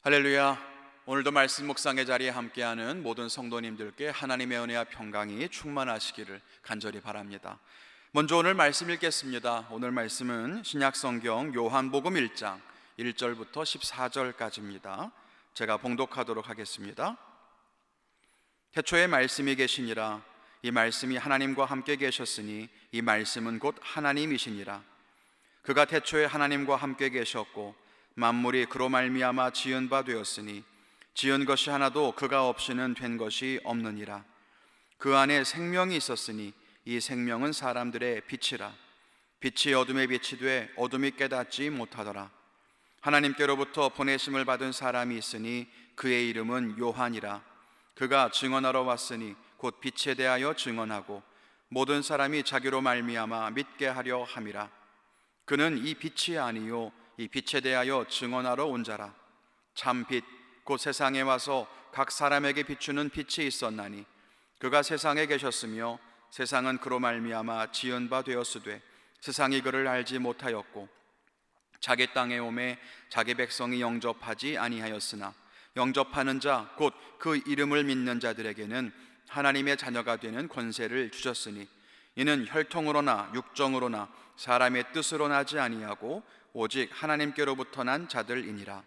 할렐루야. 오늘도 말씀 묵상의 자리에 함께하는 모든 성도님들께 하나님의 은혜와 평강이 충만하시기를 간절히 바랍니다. 먼저 오늘 말씀 읽겠습니다. 오늘 말씀은 신약성경 요한복음 1장 1절부터 14절까지입니다. 제가 봉독하도록 하겠습니다. 태초에 말씀이 계시니라. 이 말씀이 하나님과 함께 계셨으니 이 말씀은 곧 하나님이시니라. 그가 태초에 하나님과 함께 계셨고 만물이 그로 말미암아 지은 바 되었으니 지은 것이 하나도 그가 없이는 된 것이 없느니라. 그 안에 생명이 있었으니 이 생명은 사람들의 빛이라. 빛이 어둠에 빛이 돼 어둠이 깨닫지 못하더라. 하나님께로부터 보내심을 받은 사람이 있으니 그의 이름은 요한이라. 그가 증언하러 왔으니 곧 빛에 대하여 증언하고 모든 사람이 자기로 말미암아 믿게 하려 함이라. 그는 이 빛이 아니요 이 빛에 대하여 증언하러 온 자라. 참 빛 곧 세상에 와서 각 사람에게 비추는 빛이 있었나니 그가 세상에 계셨으며 세상은 그로 말미암아 지은 바 되었으되 세상이 그를 알지 못하였고 자기 땅에 오매 자기 백성이 영접하지 아니하였으나 영접하는 자 곧 그 이름을 믿는 자들에게는 하나님의 자녀가 되는 권세를 주셨으니 이는 혈통으로나 육정으로나 사람의 뜻으로 나지 아니하고 오직 하나님께로부터 난 자들이니라.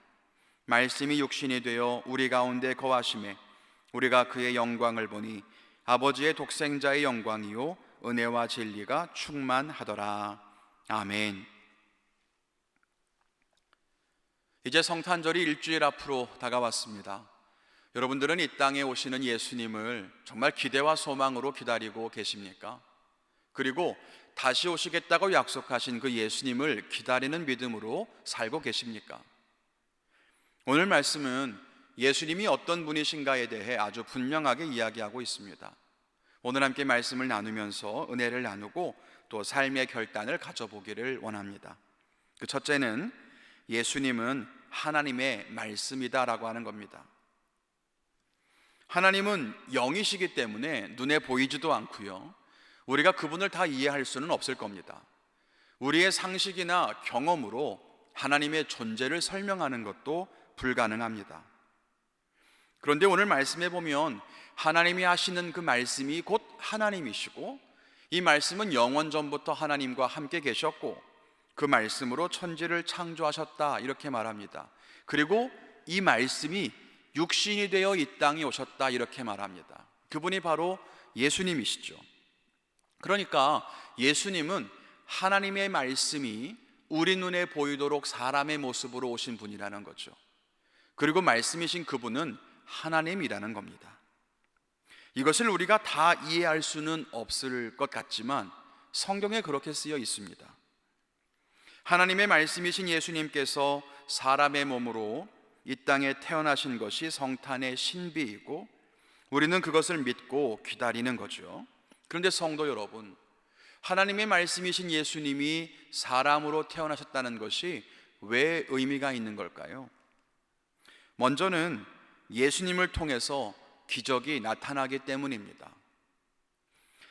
말씀이 육신이 되어 우리 가운데 거하심에 우리가 그의 영광을 보니 아버지의 독생자의 영광이요 은혜와 진리가 충만하더라. 아멘. 이제 성탄절이 일주일 앞으로 다가왔습니다. 여러분들은 이 땅에 오시는 예수님을 정말 기대와 소망으로 기다리고 계십니까? 그리고 다시 오시겠다고 약속하신 그 예수님을 기다리는 믿음으로 살고 계십니까? 오늘 말씀은 예수님이 어떤 분이신가에 대해 아주 분명하게 이야기하고 있습니다. 오늘 함께 말씀을 나누면서 은혜를 나누고 또 삶의 결단을 가져보기를 원합니다. 그 첫째는 예수님은 하나님의 말씀이다라고 하는 겁니다. 하나님은 영이시기 때문에 눈에 보이지도 않고요, 우리가 그분을 다 이해할 수는 없을 겁니다. 우리의 상식이나 경험으로 하나님의 존재를 설명하는 것도 불가능합니다. 그런데 오늘 말씀에 보면 하나님이 하시는 그 말씀이 곧 하나님이시고 이 말씀은 영원 전부터 하나님과 함께 계셨고 그 말씀으로 천지를 창조하셨다 이렇게 말합니다. 그리고 이 말씀이 육신이 되어 이 땅에 오셨다 이렇게 말합니다. 그분이 바로 예수님이시죠. 그러니까 예수님은 하나님의 말씀이 우리 눈에 보이도록 사람의 모습으로 오신 분이라는 거죠. 그리고 말씀이신 그분은 하나님이라는 겁니다. 이것을 우리가 다 이해할 수는 없을 것 같지만 성경에 그렇게 쓰여 있습니다. 하나님의 말씀이신 예수님께서 사람의 몸으로 이 땅에 태어나신 것이 성탄의 신비이고 우리는 그것을 믿고 기다리는 거죠. 그런데 성도 여러분, 하나님의 말씀이신 예수님이 사람으로 태어나셨다는 것이 왜 의미가 있는 걸까요? 먼저는 예수님을 통해서 기적이 나타나기 때문입니다.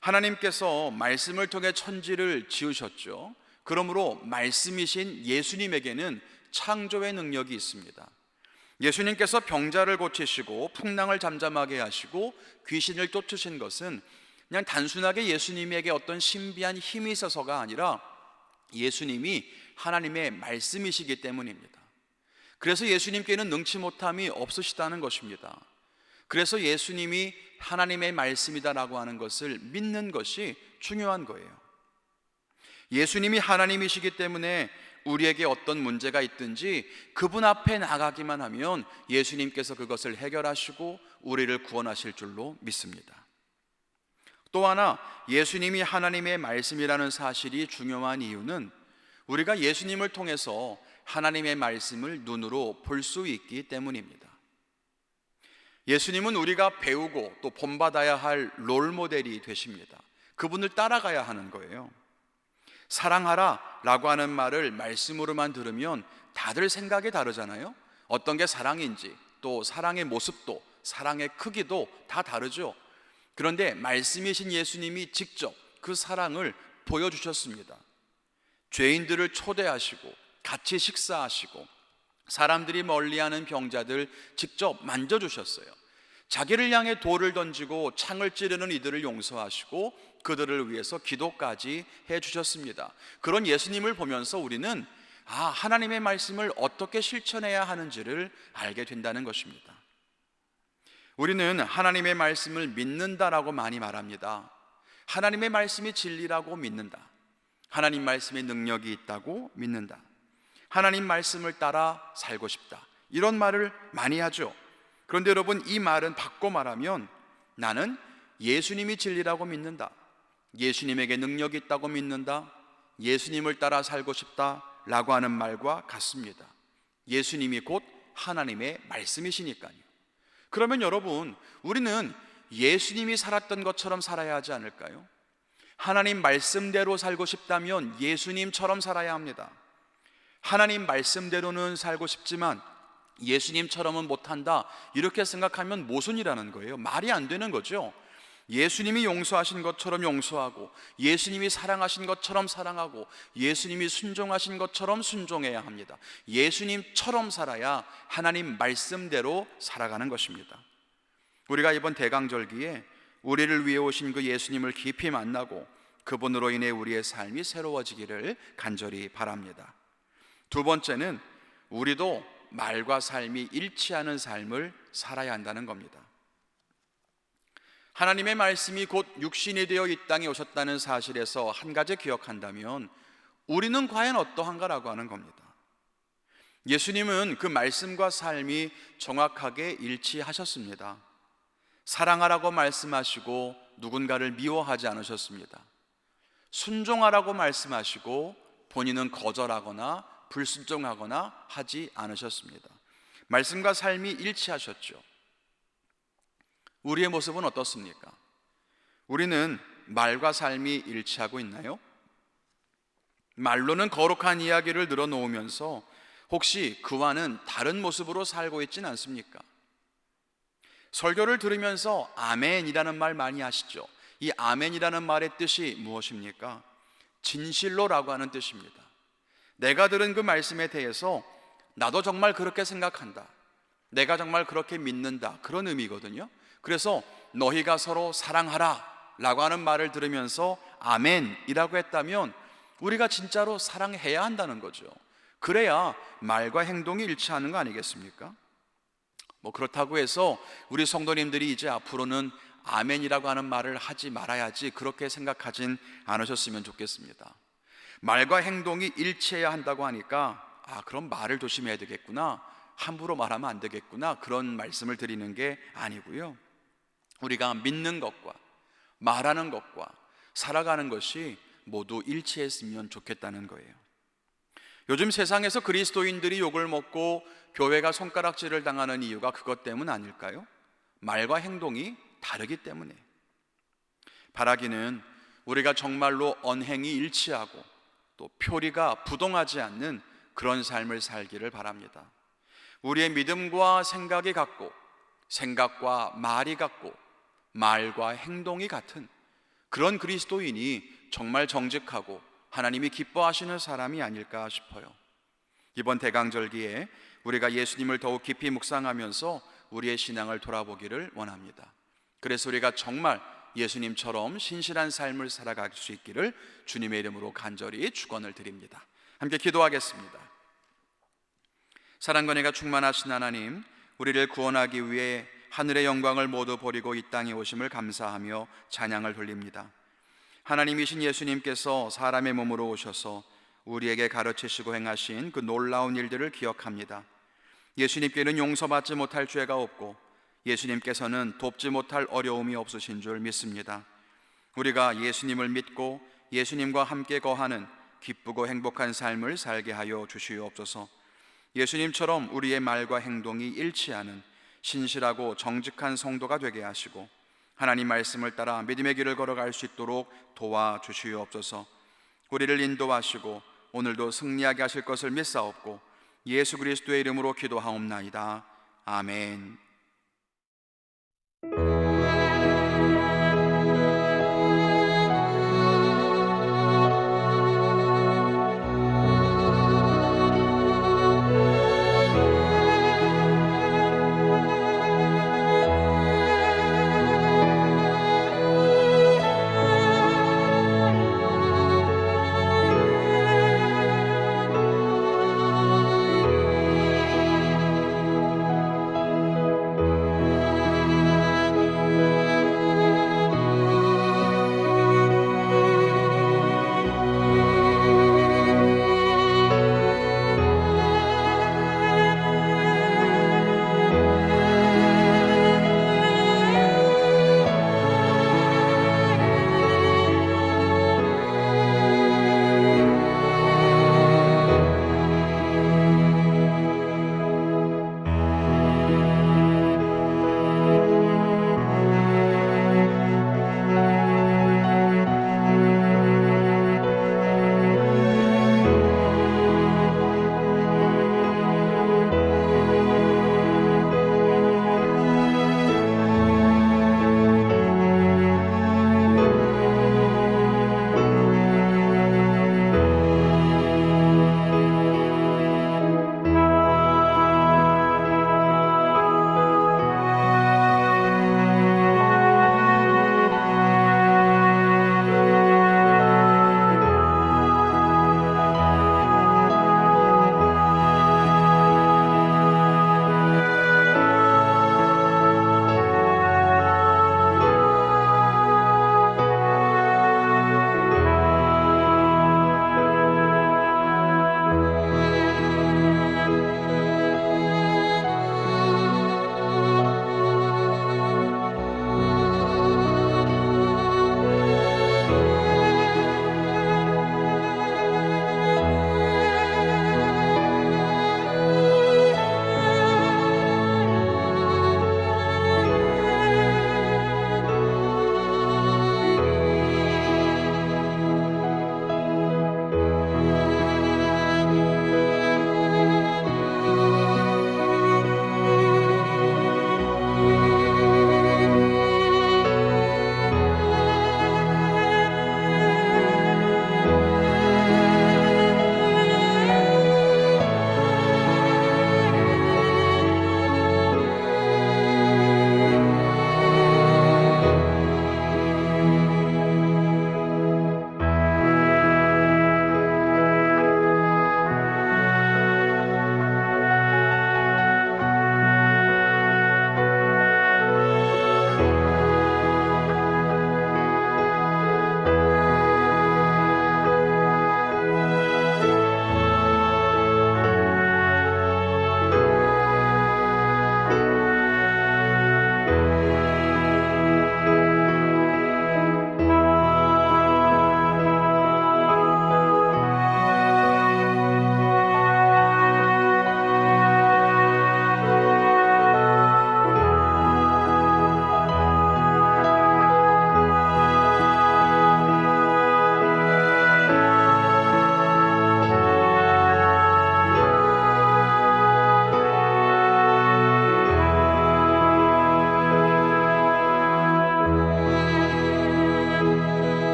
하나님께서 말씀을 통해 천지를 지으셨죠. 그러므로 말씀이신 예수님에게는 창조의 능력이 있습니다. 예수님께서 병자를 고치시고 풍랑을 잠잠하게 하시고 귀신을 쫓으신 것은 그냥 단순하게 예수님에게 어떤 신비한 힘이 있어서가 아니라 예수님이 하나님의 말씀이시기 때문입니다. 그래서 예수님께는 능치 못함이 없으시다는 것입니다. 그래서 예수님이 하나님의 말씀이다라고 하는 것을 믿는 것이 중요한 거예요. 예수님이 하나님이시기 때문에 우리에게 어떤 문제가 있든지 그분 앞에 나가기만 하면 예수님께서 그것을 해결하시고 우리를 구원하실 줄로 믿습니다. 또 하나, 예수님이 하나님의 말씀이라는 사실이 중요한 이유는 우리가 예수님을 통해서 하나님의 말씀을 눈으로 볼 수 있기 때문입니다. 예수님은 우리가 배우고 또 본받아야 할 롤모델이 되십니다. 그분을 따라가야 하는 거예요. 사랑하라 라고 하는 말을 말씀으로만 들으면 다들 생각이 다르잖아요. 어떤 게 사랑인지 또 사랑의 모습도 사랑의 크기도 다 다르죠. 그런데 말씀이신 예수님이 직접 그 사랑을 보여주셨습니다. 죄인들을 초대하시고 같이 식사하시고 사람들이 멀리하는 병자들 직접 만져주셨어요. 자기를 향해 돌을 던지고 창을 찌르는 이들을 용서하시고 그들을 위해서 기도까지 해주셨습니다. 그런 예수님을 보면서 우리는 하나님의 말씀을 어떻게 실천해야 하는지를 알게 된다는 것입니다. 우리는 하나님의 말씀을 믿는다라고 많이 말합니다. 하나님의 말씀이 진리라고 믿는다. 하나님 말씀에 능력이 있다고 믿는다. 하나님 말씀을 따라 살고 싶다. 이런 말을 많이 하죠. 그런데 여러분, 이 말은 바꿔 말하면 나는 예수님이 진리라고 믿는다. 예수님에게 능력이 있다고 믿는다. 예수님을 따라 살고 싶다라고 하는 말과 같습니다. 예수님이 곧 하나님의 말씀이시니까요. 그러면 여러분, 우리는 예수님이 살았던 것처럼 살아야 하지 않을까요? 하나님 말씀대로 살고 싶다면 예수님처럼 살아야 합니다. 하나님 말씀대로는 살고 싶지만 예수님처럼은 못한다, 이렇게 생각하면 모순이라는 거예요. 말이 안 되는 거죠. 예수님이 용서하신 것처럼 용서하고, 예수님이 사랑하신 것처럼 사랑하고, 예수님이 순종하신 것처럼 순종해야 합니다. 예수님처럼 살아야 하나님 말씀대로 살아가는 것입니다. 우리가 이번 대강절기에 우리를 위해 오신 그 예수님을 깊이 만나고 그분으로 인해 우리의 삶이 새로워지기를 간절히 바랍니다. 두 번째는 우리도 말과 삶이 일치하는 삶을 살아야 한다는 겁니다. 하나님의 말씀이 곧 육신이 되어 이 땅에 오셨다는 사실에서 한 가지 기억한다면 우리는 과연 어떠한가라고 하는 겁니다. 예수님은 그 말씀과 삶이 정확하게 일치하셨습니다. 사랑하라고 말씀하시고 누군가를 미워하지 않으셨습니다. 순종하라고 말씀하시고 본인은 거절하거나 불순종하거나 하지 않으셨습니다. 말씀과 삶이 일치하셨죠. 우리의 모습은 어떻습니까? 우리는 말과 삶이 일치하고 있나요? 말로는 거룩한 이야기를 늘어놓으면서 혹시 그와는 다른 모습으로 살고 있지는 않습니까? 설교를 들으면서 아멘이라는 말 많이 하시죠? 이 아멘이라는 말의 뜻이 무엇입니까? 진실로라고 하는 뜻입니다. 내가 들은 그 말씀에 대해서 나도 정말 그렇게 생각한다, 내가 정말 그렇게 믿는다, 그런 의미거든요. 그래서 너희가 서로 사랑하라 라고 하는 말을 들으면서 아멘이라고 했다면 우리가 진짜로 사랑해야 한다는 거죠. 그래야 말과 행동이 일치하는 거 아니겠습니까? 그렇다고 해서 우리 성도님들이 이제 앞으로는 아멘이라고 하는 말을 하지 말아야지, 그렇게 생각하진 않으셨으면 좋겠습니다. 말과 행동이 일치해야 한다고 하니까 그럼 말을 조심해야 되겠구나, 함부로 말하면 안 되겠구나, 그런 말씀을 드리는 게 아니고요. 우리가 믿는 것과 말하는 것과 살아가는 것이 모두 일치했으면 좋겠다는 거예요. 요즘 세상에서 그리스도인들이 욕을 먹고 교회가 손가락질을 당하는 이유가 그것 때문 아닐까요? 말과 행동이 다르기 때문에. 바라기는 우리가 정말로 언행이 일치하고 또 표리가 부동하지 않는 그런 삶을 살기를 바랍니다. 우리의 믿음과 생각이 같고, 생각과 말이 같고, 말과 행동이 같은 그런 그리스도인이 정말 정직하고 하나님이 기뻐하시는 사람이 아닐까 싶어요. 이번 대강절기에 우리가 예수님을 더욱 깊이 묵상하면서 우리의 신앙을 돌아보기를 원합니다. 그래서 우리가 정말 예수님처럼 신실한 삶을 살아갈 수 있기를 주님의 이름으로 간절히 축원을 드립니다. 함께 기도하겠습니다. 사랑과 은혜가 충만하신 하나님, 우리를 구원하기 위해 하늘의 영광을 모두 버리고 이 땅에 오심을 감사하며 찬양을 돌립니다. 하나님이신 예수님께서 사람의 몸으로 오셔서 우리에게 가르치시고 행하신 그 놀라운 일들을 기억합니다. 예수님께는 용서받지 못할 죄가 없고 예수님께서는 돕지 못할 어려움이 없으신 줄 믿습니다. 우리가 예수님을 믿고 예수님과 함께 거하는 기쁘고 행복한 삶을 살게 하여 주시옵소서. 예수님처럼 우리의 말과 행동이 일치하는 신실하고 정직한 성도가 되게 하시고 하나님 말씀을 따라 믿음의 길을 걸어갈 수 있도록 도와주시옵소서. 우리를 인도하시고 오늘도 승리하게 하실 것을 믿사옵고 예수 그리스도의 이름으로 기도하옵나이다. 아멘.